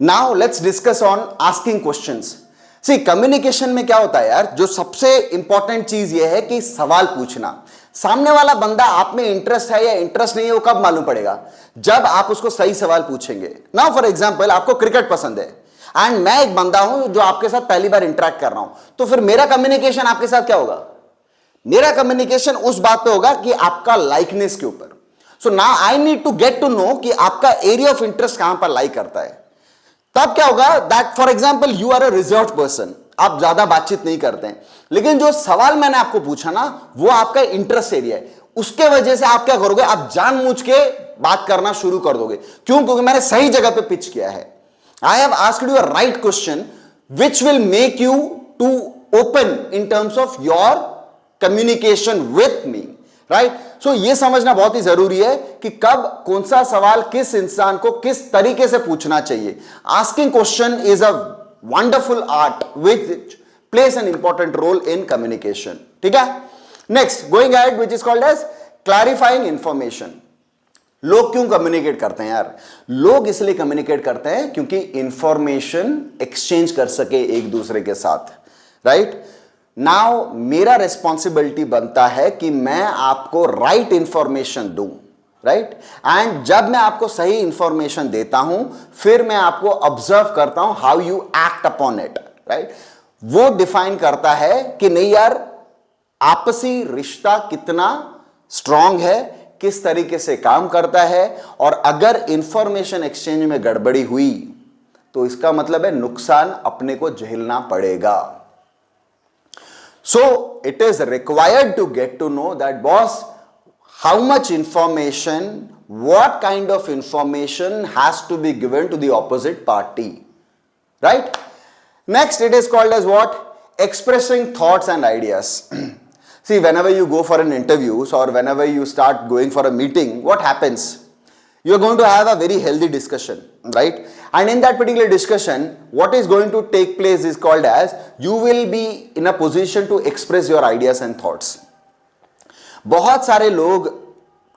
Now let's discuss on asking questions. See communication में क्या होता है यार, जो सबसे इंपॉर्टेंट चीज यह है कि सवाल पूछना। सामने वाला बंदा आप में इंटरेस्ट है या इंटरेस्ट नहीं है वो कब मालूम पड़ेगा? जब आप उसको सही सवाल पूछेंगे। नाउ फॉर एग्जांपल, आपको क्रिकेट पसंद है एंड मैं एक बंदा हूं जो आपके साथ पहली बार इंटरेक्ट कर रहा हूं, तो फिर मेरा कम्युनिकेशन आपके साथ क्या होगा? मेरा कम्युनिकेशन उस बात पे होगा कि आपका लाइकनेस के ऊपर। So now I need to get to know कि आपका एरिया ऑफ इंटरेस्ट कहां पर लाइक करता है। तब क्या होगा? That for example you are a reserved person, आप ज्यादा बातचीत नहीं करते हैं, लेकिन जो सवाल मैंने आपको पूछा ना वो आपका इंटरेस्ट एरिया है, उसके वजह से आप क्या करोगे? आप जानबूझ के बात करना शुरू कर दोगे। क्यों? क्योंकि मैंने सही जगह पे पिच किया है। I have asked you a right question which will make you to open in terms of your communication with me, right? So ये समझना बहुत ही जरूरी है कि कब कौन सा सवाल किस इंसान को किस तरीके से पूछना चाहिए। Asking question is a wonderful art which place an important role in communication. ठीक है, next going ahead which is called as clarifying information. लोग क्यों कम्युनिकेट करते हैं यार? लोग इसलिए कम्युनिकेट करते हैं क्योंकि इंफॉर्मेशन एक्सचेंज कर सके एक दूसरे के साथ, राइट? नाउ मेरा रिस्पॉन्सिबिलिटी बनता है कि मैं आपको राइट इंफॉर्मेशन दूं, राइट? एंड जब मैं आपको सही इंफॉर्मेशन देता हूं फिर मैं आपको ऑब्जर्व करता हूं how you act upon it, right? वो डिफाइन करता है कि नहीं यार आपसी रिश्ता कितना स्ट्रांग है, किस तरीके से काम करता है, और अगर इंफॉर्मेशन एक्सचेंज में गड़बड़ी हुई तो इसका मतलब है नुकसान अपने को झेलना पड़ेगा। So it is required to get to know that boss, how much information, what kind of information has to be given to the opposite party, right? Next it is called as what? Expressing thoughts and ideas. See, whenever you go for an interview or whenever you start going for a meeting, what happens? You are going to have a very healthy discussion, right? And in that particular discussion, what is going to take place is called as you will be in a position to express your ideas and thoughts. बहुत सारे लोग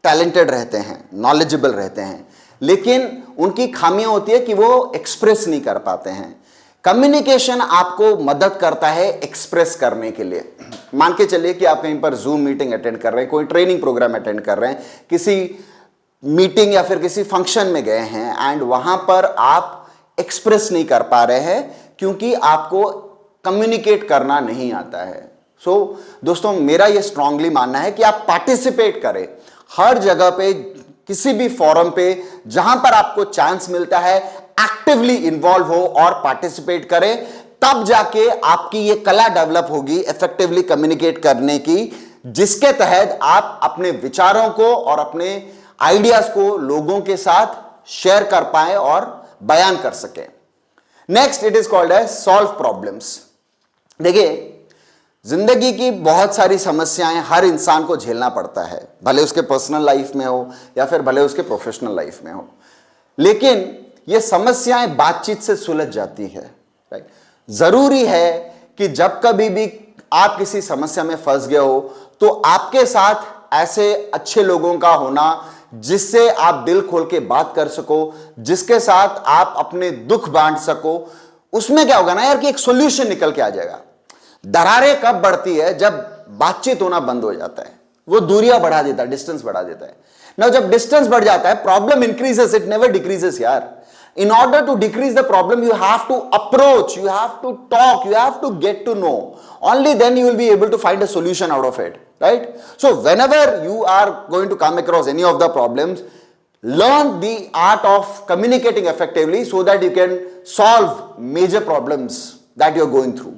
talented रहते हैं, knowledgeable रहते हैं, लेकिन उनकी खामियां होती है कि वो एक्सप्रेस नहीं कर पाते हैं। कम्युनिकेशन आपको मदद करता है एक्सप्रेस करने के लिए। मान के चलिए कि आप कहीं पर जूम मीटिंग अटेंड कर रहे हैं, कोई ट्रेनिंग प्रोग्राम अटेंड कर रहे हैं, किसी मीटिंग या फिर किसी फंक्शन में गए हैं एंड वहां पर आप एक्सप्रेस नहीं कर पा रहे हैं क्योंकि आपको कम्युनिकेट करना नहीं आता है। सो दोस्तों, मेरा यह स्ट्रांगली मानना है कि आप पार्टिसिपेट करें हर जगह पे, किसी भी फोरम पे जहां पर आपको चांस मिलता है, एक्टिवली इन्वॉल्व हो और पार्टिसिपेट करें। तब जाके आपकी ये कला डेवलप होगी इफेक्टिवली कम्युनिकेट करने की, जिसके तहत आप अपने विचारों को और अपने आइडियाज को लोगों के साथ शेयर कर पाए और बयान कर सके। Next it is called as solve problems. देखिए, जिंदगी की बहुत सारी समस्याएं हर इंसान को झेलना पड़ता है, भले उसके पर्सनल लाइफ में हो या फिर भले उसके प्रोफेशनल लाइफ में हो, लेकिन ये समस्याएं बातचीत से सुलझ जाती है, राइट? जरूरी है कि जब कभी भी आप किसी समस्या में फंस गए हो तो आपके साथ ऐसे अच्छे लोगों का होना जिससे आप दिल खोल के बात कर सको, जिसके साथ आप अपने दुख बांट सको। उसमें क्या होगा ना यार कि एक सॉल्यूशन निकल के आ जाएगा। दरारें कब बढ़ती है? जब बातचीत होना बंद हो जाता है, वो दूरियां बढ़ा देता है, डिस्टेंस बढ़ा देता है ना। जब डिस्टेंस बढ़ जाता है problem increases, it never decreases यार। In order to decrease the problem, you have to approach, you have to talk, you have to get to know. Only then you will be able to find a solution out of it, right? So whenever you are going to come across any of the problems, learn the art of communicating effectively so that you can solve major problems that you are going through.